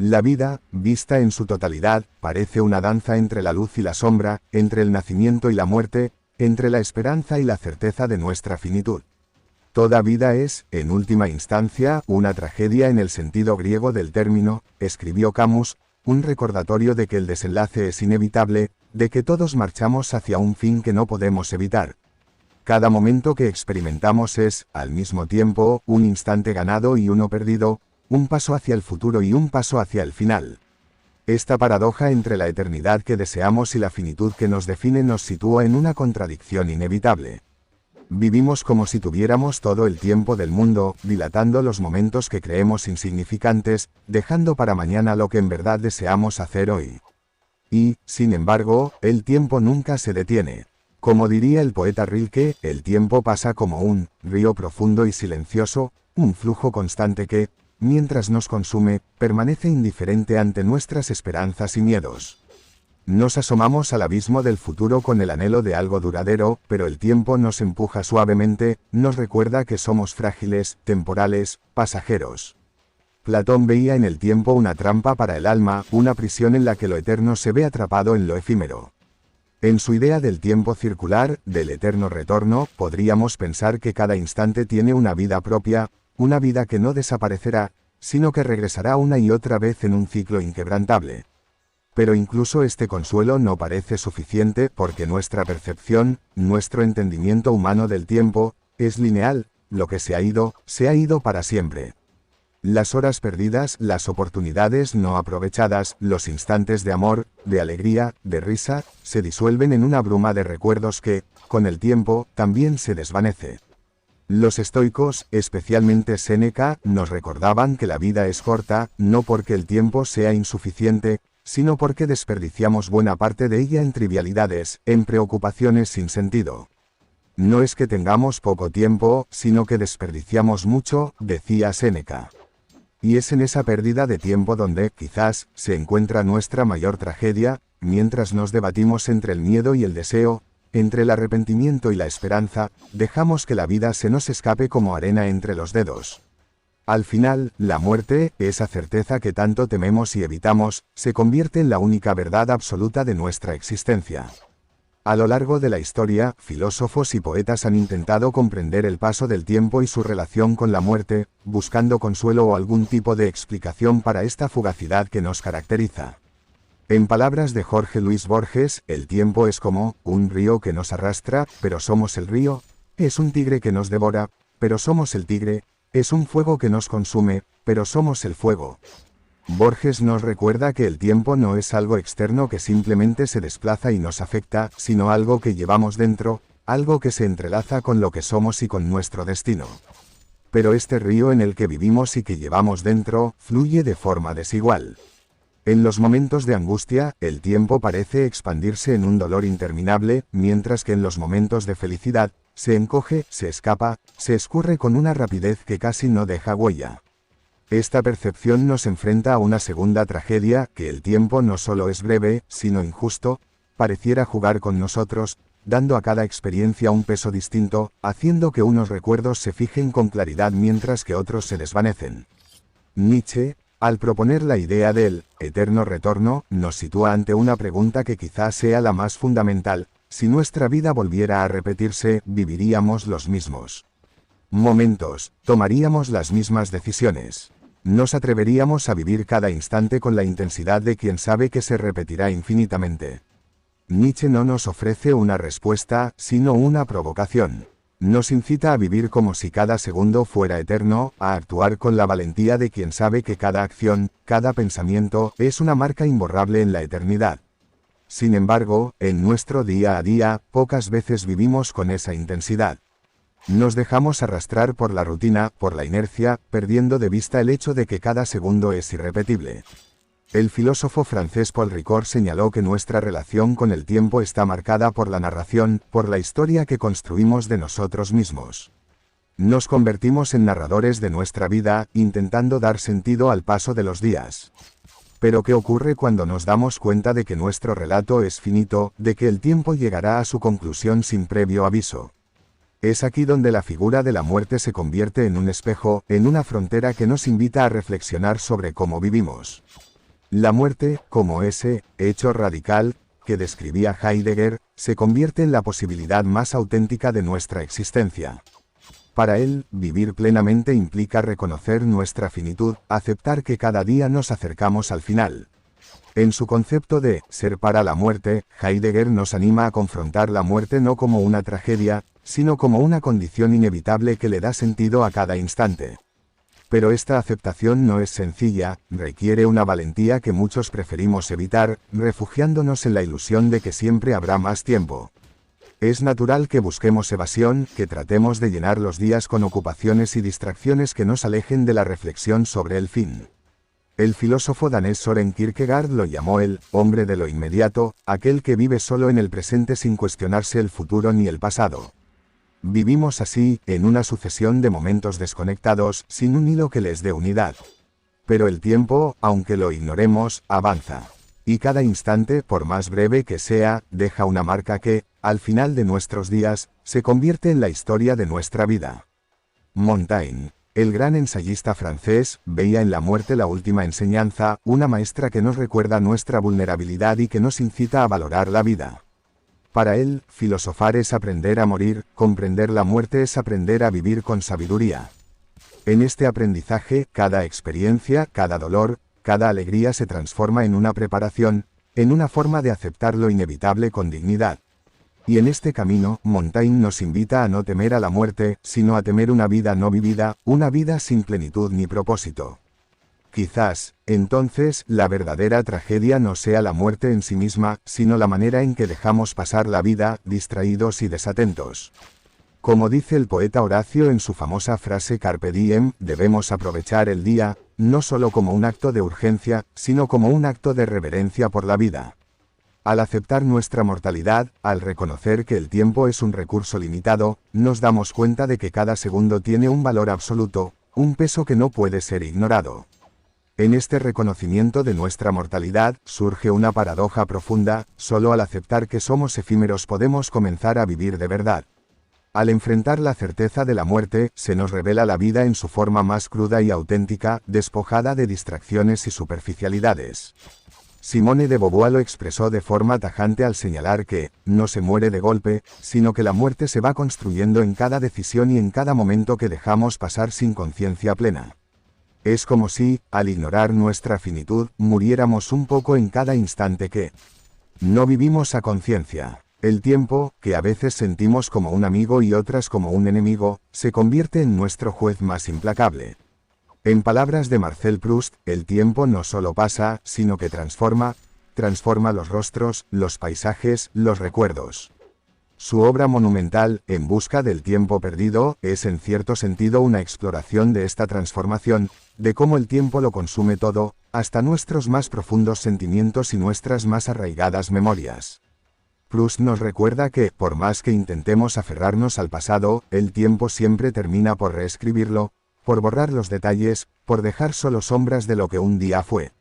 La vida, vista en su totalidad, parece una danza entre la luz y la sombra, entre el nacimiento y la muerte, entre la esperanza y la certeza de nuestra finitud. Toda vida es, en última instancia, una tragedia en el sentido griego del término, escribió Camus, un recordatorio de que el desenlace es inevitable, de que todos marchamos hacia un fin que no podemos evitar. Cada momento que experimentamos es, al mismo tiempo, un instante ganado y uno perdido, un paso hacia el futuro y un paso hacia el final. Esta paradoja entre la eternidad que deseamos y la finitud que nos define nos sitúa en una contradicción inevitable. Vivimos como si tuviéramos todo el tiempo del mundo, dilatando los momentos que creemos insignificantes, dejando para mañana lo que en verdad deseamos hacer hoy. Y, sin embargo, el tiempo nunca se detiene. Como diría el poeta Rilke, el tiempo pasa como un río profundo y silencioso, un flujo constante que, mientras nos consume, permanece indiferente ante nuestras esperanzas y miedos. Nos asomamos al abismo del futuro con el anhelo de algo duradero, pero el tiempo nos empuja suavemente, nos recuerda que somos frágiles, temporales, pasajeros. Platón veía en el tiempo una trampa para el alma, una prisión en la que lo eterno se ve atrapado en lo efímero. En su idea del tiempo circular, del eterno retorno, podríamos pensar que cada instante tiene una vida propia, una vida que no desaparecerá, sino que regresará una y otra vez en un ciclo inquebrantable. Pero incluso este consuelo no parece suficiente porque nuestra percepción, nuestro entendimiento humano del tiempo, es lineal, lo que se ha ido para siempre. Las horas perdidas, las oportunidades no aprovechadas, los instantes de amor, de alegría, de risa, se disuelven en una bruma de recuerdos que, con el tiempo, también se desvanece. Los estoicos, especialmente Séneca, nos recordaban que la vida es corta, no porque el tiempo sea insuficiente, sino porque desperdiciamos buena parte de ella en trivialidades, en preocupaciones sin sentido. No es que tengamos poco tiempo, sino que desperdiciamos mucho, decía Séneca. Y es en esa pérdida de tiempo donde, quizás, se encuentra nuestra mayor tragedia, mientras nos debatimos entre el miedo y el deseo, entre el arrepentimiento y la esperanza, dejamos que la vida se nos escape como arena entre los dedos. Al final, la muerte, esa certeza que tanto tememos y evitamos, se convierte en la única verdad absoluta de nuestra existencia. A lo largo de la historia, filósofos y poetas han intentado comprender el paso del tiempo y su relación con la muerte, buscando consuelo o algún tipo de explicación para esta fugacidad que nos caracteriza. En palabras de Jorge Luis Borges, el tiempo es como un río que nos arrastra, pero somos el río, es un tigre que nos devora, pero somos el tigre, es un fuego que nos consume, pero somos el fuego. Borges nos recuerda que el tiempo no es algo externo que simplemente se desplaza y nos afecta, sino algo que llevamos dentro, algo que se entrelaza con lo que somos y con nuestro destino. Pero este río en el que vivimos y que llevamos dentro, fluye de forma desigual. En los momentos de angustia, el tiempo parece expandirse en un dolor interminable, mientras que en los momentos de felicidad, se encoge, se escapa, se escurre con una rapidez que casi no deja huella. Esta percepción nos enfrenta a una segunda tragedia, que el tiempo no solo es breve, sino injusto, pareciera jugar con nosotros, dando a cada experiencia un peso distinto, haciendo que unos recuerdos se fijen con claridad mientras que otros se desvanecen. Nietzsche, al proponer la idea del eterno retorno, nos sitúa ante una pregunta que quizás sea la más fundamental: si nuestra vida volviera a repetirse, ¿viviríamos los mismos momentos? ¿Tomaríamos las mismas decisiones? ¿Nos atreveríamos a vivir cada instante con la intensidad de quien sabe que se repetirá infinitamente? Nietzsche no nos ofrece una respuesta, sino una provocación. Nos incita a vivir como si cada segundo fuera eterno, a actuar con la valentía de quien sabe que cada acción, cada pensamiento, es una marca imborrable en la eternidad. Sin embargo, en nuestro día a día, pocas veces vivimos con esa intensidad. Nos dejamos arrastrar por la rutina, por la inercia, perdiendo de vista el hecho de que cada segundo es irrepetible. El filósofo francés Paul Ricoeur señaló que nuestra relación con el tiempo está marcada por la narración, por la historia que construimos de nosotros mismos. Nos convertimos en narradores de nuestra vida, intentando dar sentido al paso de los días. Pero ¿qué ocurre cuando nos damos cuenta de que nuestro relato es finito, de que el tiempo llegará a su conclusión sin previo aviso? Es aquí donde la figura de la muerte se convierte en un espejo, en una frontera que nos invita a reflexionar sobre cómo vivimos. La muerte, como ese hecho radical que describía Heidegger, se convierte en la posibilidad más auténtica de nuestra existencia. Para él, vivir plenamente implica reconocer nuestra finitud, aceptar que cada día nos acercamos al final. En su concepto de ser para la muerte, Heidegger nos anima a confrontar la muerte no como una tragedia, sino como una condición inevitable que le da sentido a cada instante. Pero esta aceptación no es sencilla, requiere una valentía que muchos preferimos evitar, refugiándonos en la ilusión de que siempre habrá más tiempo. Es natural que busquemos evasión, que tratemos de llenar los días con ocupaciones y distracciones que nos alejen de la reflexión sobre el fin. El filósofo danés Søren Kierkegaard lo llamó el hombre de lo inmediato, aquel que vive solo en el presente sin cuestionarse el futuro ni el pasado. Vivimos así, en una sucesión de momentos desconectados, sin un hilo que les dé unidad. Pero el tiempo, aunque lo ignoremos, avanza. Y cada instante, por más breve que sea, deja una marca que, al final de nuestros días, se convierte en la historia de nuestra vida. Montaigne, el gran ensayista francés, veía en la muerte la última enseñanza, una maestra que nos recuerda nuestra vulnerabilidad y que nos incita a valorar la vida. Para él, filosofar es aprender a morir, comprender la muerte es aprender a vivir con sabiduría. En este aprendizaje, cada experiencia, cada dolor, cada alegría se transforma en una preparación, en una forma de aceptar lo inevitable con dignidad. Y en este camino, Montaigne nos invita a no temer a la muerte, sino a temer una vida no vivida, una vida sin plenitud ni propósito. Quizás, entonces, la verdadera tragedia no sea la muerte en sí misma, sino la manera en que dejamos pasar la vida, distraídos y desatentos. Como dice el poeta Horacio en su famosa frase Carpe diem, debemos aprovechar el día, no solo como un acto de urgencia, sino como un acto de reverencia por la vida. Al aceptar nuestra mortalidad, al reconocer que el tiempo es un recurso limitado, nos damos cuenta de que cada segundo tiene un valor absoluto, un peso que no puede ser ignorado. En este reconocimiento de nuestra mortalidad, surge una paradoja profunda, solo al aceptar que somos efímeros podemos comenzar a vivir de verdad. Al enfrentar la certeza de la muerte, se nos revela la vida en su forma más cruda y auténtica, despojada de distracciones y superficialidades. Simone de Beauvoir lo expresó de forma tajante al señalar que, no se muere de golpe, sino que la muerte se va construyendo en cada decisión y en cada momento que dejamos pasar sin conciencia plena. Es como si, al ignorar nuestra finitud, muriéramos un poco en cada instante que no vivimos a conciencia. El tiempo, que a veces sentimos como un amigo y otras como un enemigo, se convierte en nuestro juez más implacable. En palabras de Marcel Proust, el tiempo no solo pasa, sino que transforma los rostros, los paisajes, los recuerdos. Su obra monumental, En busca del tiempo perdido, es en cierto sentido una exploración de esta transformación, de cómo el tiempo lo consume todo, hasta nuestros más profundos sentimientos y nuestras más arraigadas memorias. Proust nos recuerda que, por más que intentemos aferrarnos al pasado, el tiempo siempre termina por reescribirlo, por borrar los detalles, por dejar solo sombras de lo que un día fue.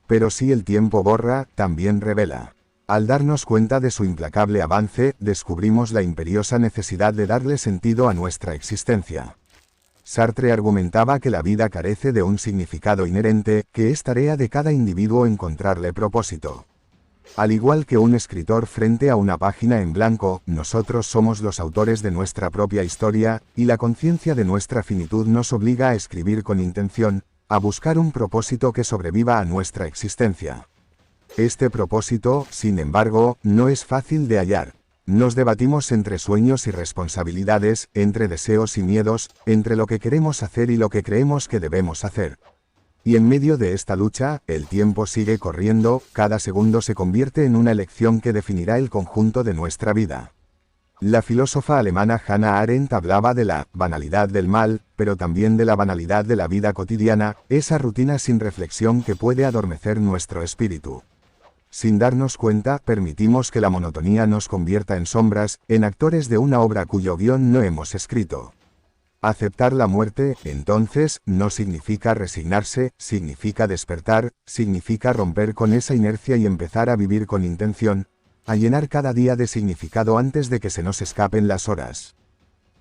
Pero si el tiempo borra, también revela. Al darnos cuenta de su implacable avance, descubrimos la imperiosa necesidad de darle sentido a nuestra existencia. Sartre argumentaba que la vida carece de un significado inherente, que es tarea de cada individuo encontrarle propósito. Al igual que un escritor frente a una página en blanco, nosotros somos los autores de nuestra propia historia, y la conciencia de nuestra finitud nos obliga a escribir con intención, a buscar un propósito que sobreviva a nuestra existencia. Este propósito, sin embargo, no es fácil de hallar. Nos debatimos entre sueños y responsabilidades, entre deseos y miedos, entre lo que queremos hacer y lo que creemos que debemos hacer. Y en medio de esta lucha, el tiempo sigue corriendo, cada segundo se convierte en una elección que definirá el conjunto de nuestra vida. La filósofa alemana Hannah Arendt hablaba de la banalidad del mal, pero también de la banalidad de la vida cotidiana, esa rutina sin reflexión que puede adormecer nuestro espíritu. Sin darnos cuenta, permitimos que la monotonía nos convierta en sombras, en actores de una obra cuyo guión no hemos escrito. Aceptar la muerte, entonces, no significa resignarse, significa despertar, significa romper con esa inercia y empezar a vivir con intención, a llenar cada día de significado antes de que se nos escapen las horas.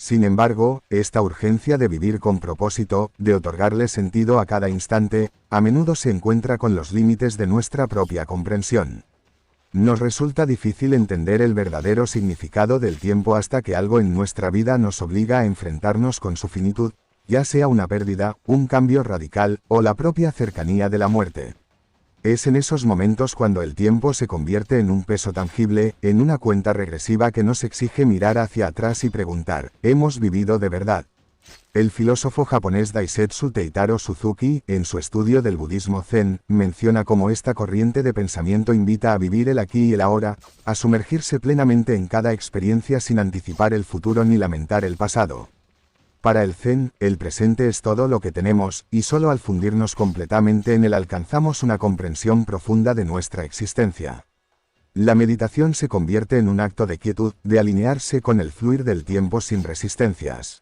Sin embargo, esta urgencia de vivir con propósito, de otorgarle sentido a cada instante, a menudo se encuentra con los límites de nuestra propia comprensión. Nos resulta difícil entender el verdadero significado del tiempo hasta que algo en nuestra vida nos obliga a enfrentarnos con su finitud, ya sea una pérdida, un cambio radical, o la propia cercanía de la muerte. Es en esos momentos cuando el tiempo se convierte en un peso tangible, en una cuenta regresiva que nos exige mirar hacia atrás y preguntar, ¿hemos vivido de verdad? El filósofo japonés Daisetsu Teitaro Suzuki, en su estudio del budismo zen, menciona cómo esta corriente de pensamiento invita a vivir el aquí y el ahora, a sumergirse plenamente en cada experiencia sin anticipar el futuro ni lamentar el pasado. Para el zen, el presente es todo lo que tenemos, y solo al fundirnos completamente en él alcanzamos una comprensión profunda de nuestra existencia. La meditación se convierte en un acto de quietud, de alinearse con el fluir del tiempo sin resistencias.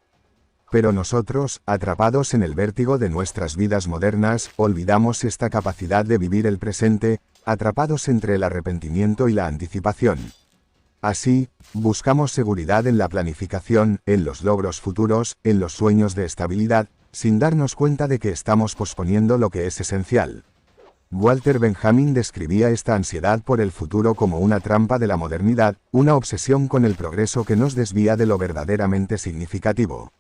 Pero nosotros, atrapados en el vértigo de nuestras vidas modernas, olvidamos esta capacidad de vivir el presente, atrapados entre el arrepentimiento y la anticipación. Así, buscamos seguridad en la planificación, en los logros futuros, en los sueños de estabilidad, sin darnos cuenta de que estamos posponiendo lo que es esencial. Walter Benjamin describía esta ansiedad por el futuro como una trampa de la modernidad, una obsesión con el progreso que nos desvía de lo verdaderamente significativo.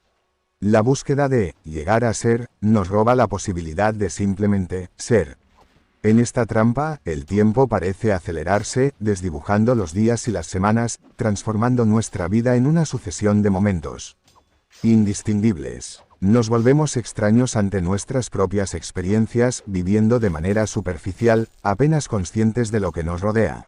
La búsqueda de llegar a ser nos roba la posibilidad de simplemente ser. En esta trampa, el tiempo parece acelerarse, desdibujando los días y las semanas, transformando nuestra vida en una sucesión de momentos indistinguibles. Nos volvemos extraños ante nuestras propias experiencias, viviendo de manera superficial, apenas conscientes de lo que nos rodea.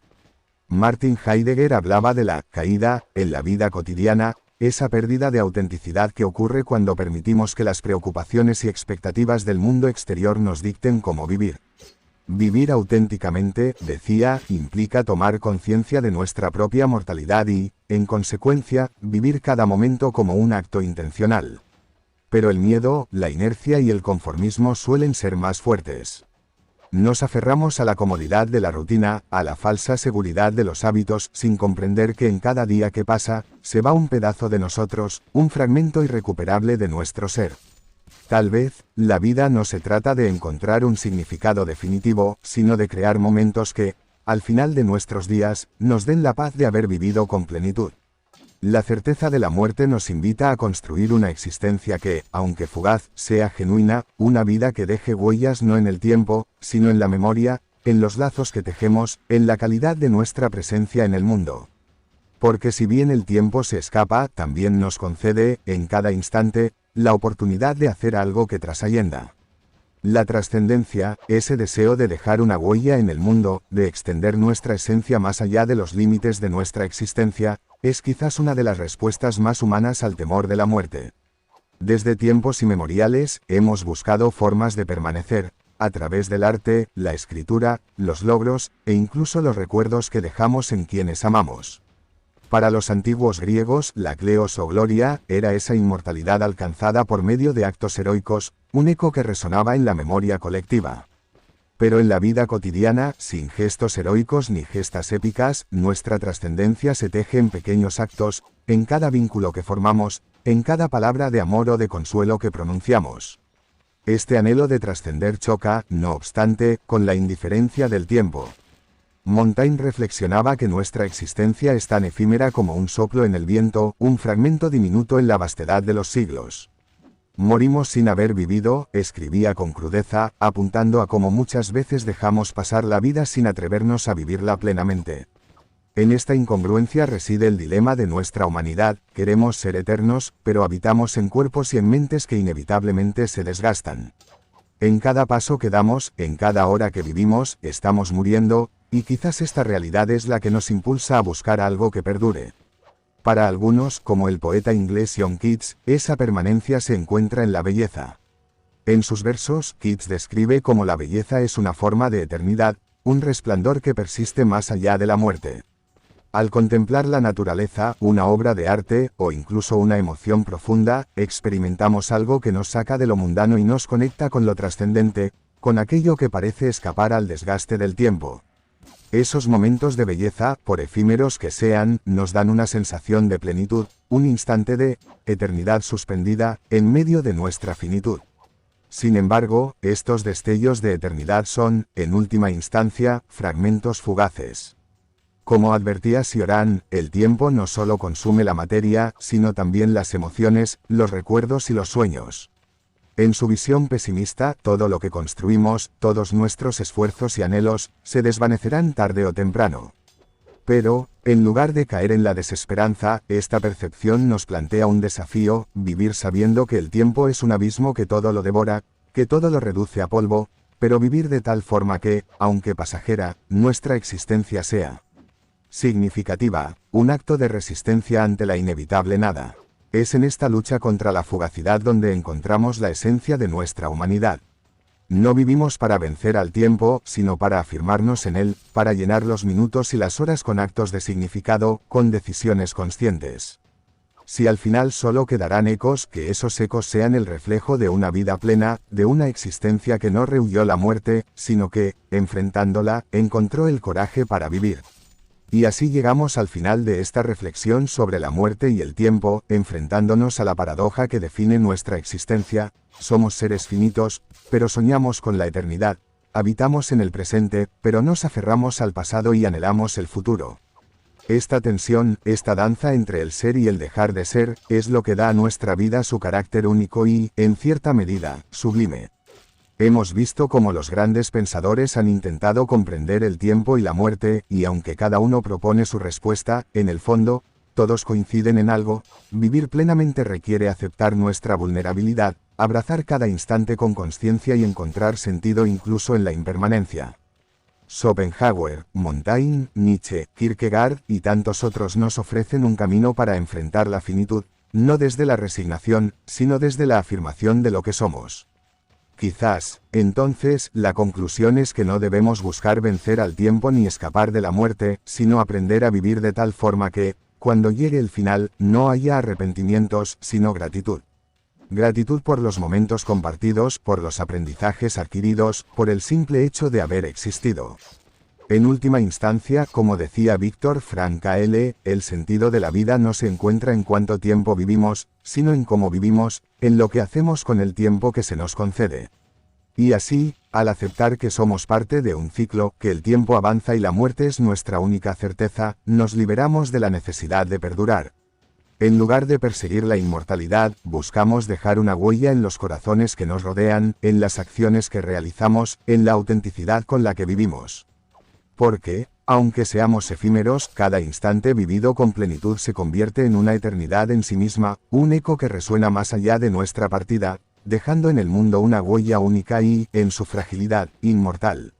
Martin Heidegger hablaba de la caída en la vida cotidiana, esa pérdida de autenticidad que ocurre cuando permitimos que las preocupaciones y expectativas del mundo exterior nos dicten cómo vivir. Vivir auténticamente, decía, implica tomar conciencia de nuestra propia mortalidad y, en consecuencia, vivir cada momento como un acto intencional. Pero el miedo, la inercia y el conformismo suelen ser más fuertes. Nos aferramos a la comodidad de la rutina, a la falsa seguridad de los hábitos, sin comprender que en cada día que pasa, se va un pedazo de nosotros, un fragmento irrecuperable de nuestro ser. Tal vez, la vida no se trata de encontrar un significado definitivo, sino de crear momentos que, al final de nuestros días, nos den la paz de haber vivido con plenitud. La certeza de la muerte nos invita a construir una existencia que, aunque fugaz, sea genuina, una vida que deje huellas no en el tiempo, sino en la memoria, en los lazos que tejemos, en la calidad de nuestra presencia en el mundo. Porque si bien el tiempo se escapa, también nos concede, en cada instante, la oportunidad de hacer algo que trascienda. La trascendencia, ese deseo de dejar una huella en el mundo, de extender nuestra esencia más allá de los límites de nuestra existencia, es quizás una de las respuestas más humanas al temor de la muerte. Desde tiempos inmemoriales, hemos buscado formas de permanecer, a través del arte, la escritura, los logros, e incluso los recuerdos que dejamos en quienes amamos. Para los antiguos griegos, la kleos o gloria, era esa inmortalidad alcanzada por medio de actos heroicos, un eco que resonaba en la memoria colectiva. Pero en la vida cotidiana, sin gestos heroicos ni gestas épicas, nuestra trascendencia se teje en pequeños actos, en cada vínculo que formamos, en cada palabra de amor o de consuelo que pronunciamos. Este anhelo de trascender choca, no obstante, con la indiferencia del tiempo. Montaigne reflexionaba que nuestra existencia es tan efímera como un soplo en el viento, un fragmento diminuto en la vastedad de los siglos. Morimos sin haber vivido, escribía con crudeza, apuntando a cómo muchas veces dejamos pasar la vida sin atrevernos a vivirla plenamente. En esta incongruencia reside el dilema de nuestra humanidad, queremos ser eternos, pero habitamos en cuerpos y en mentes que inevitablemente se desgastan. En cada paso que damos, en cada hora que vivimos, estamos muriendo, y quizás esta realidad es la que nos impulsa a buscar algo que perdure. Para algunos, como el poeta inglés John Keats, esa permanencia se encuentra en la belleza. En sus versos, Keats describe cómo la belleza es una forma de eternidad, un resplandor que persiste más allá de la muerte. Al contemplar la naturaleza, una obra de arte, o incluso una emoción profunda, experimentamos algo que nos saca de lo mundano y nos conecta con lo trascendente, con aquello que parece escapar al desgaste del tiempo. Esos momentos de belleza, por efímeros que sean, nos dan una sensación de plenitud, un instante de eternidad suspendida en medio de nuestra finitud. Sin embargo, estos destellos de eternidad son, en última instancia, fragmentos fugaces. Como advertía Cioran, el tiempo no solo consume la materia, sino también las emociones, los recuerdos y los sueños. En su visión pesimista, todo lo que construimos, todos nuestros esfuerzos y anhelos, se desvanecerán tarde o temprano. Pero, en lugar de caer en la desesperanza, esta percepción nos plantea un desafío: vivir sabiendo que el tiempo es un abismo que todo lo devora, que todo lo reduce a polvo, pero vivir de tal forma que, aunque pasajera, nuestra existencia sea significativa, un acto de resistencia ante la inevitable nada. Es en esta lucha contra la fugacidad donde encontramos la esencia de nuestra humanidad. No vivimos para vencer al tiempo, sino para afirmarnos en él, para llenar los minutos y las horas con actos de significado, con decisiones conscientes. Si al final solo quedarán ecos, que esos ecos sean el reflejo de una vida plena, de una existencia que no rehuyó la muerte, sino que, enfrentándola, encontró el coraje para vivir. Y así llegamos al final de esta reflexión sobre la muerte y el tiempo, enfrentándonos a la paradoja que define nuestra existencia: somos seres finitos, pero soñamos con la eternidad, habitamos en el presente, pero nos aferramos al pasado y anhelamos el futuro. Esta tensión, esta danza entre el ser y el dejar de ser, es lo que da a nuestra vida su carácter único y, en cierta medida, sublime. Hemos visto cómo los grandes pensadores han intentado comprender el tiempo y la muerte, y aunque cada uno propone su respuesta, en el fondo, todos coinciden en algo: vivir plenamente requiere aceptar nuestra vulnerabilidad, abrazar cada instante con conciencia y encontrar sentido incluso en la impermanencia. Schopenhauer, Montaigne, Nietzsche, Kierkegaard y tantos otros nos ofrecen un camino para enfrentar la finitud, no desde la resignación, sino desde la afirmación de lo que somos. Quizás, entonces, la conclusión es que no debemos buscar vencer al tiempo ni escapar de la muerte, sino aprender a vivir de tal forma que, cuando llegue el final, no haya arrepentimientos, sino gratitud. Gratitud por los momentos compartidos, por los aprendizajes adquiridos, por el simple hecho de haber existido. En última instancia, como decía Viktor Frankl, el sentido de la vida no se encuentra en cuánto tiempo vivimos, sino en cómo vivimos, en lo que hacemos con el tiempo que se nos concede. Y así, al aceptar que somos parte de un ciclo, que el tiempo avanza y la muerte es nuestra única certeza, nos liberamos de la necesidad de perdurar. En lugar de perseguir la inmortalidad, buscamos dejar una huella en los corazones que nos rodean, en las acciones que realizamos, en la autenticidad con la que vivimos. Porque, aunque seamos efímeros, cada instante vivido con plenitud se convierte en una eternidad en sí misma, un eco que resuena más allá de nuestra partida, dejando en el mundo una huella única y, en su fragilidad, inmortal.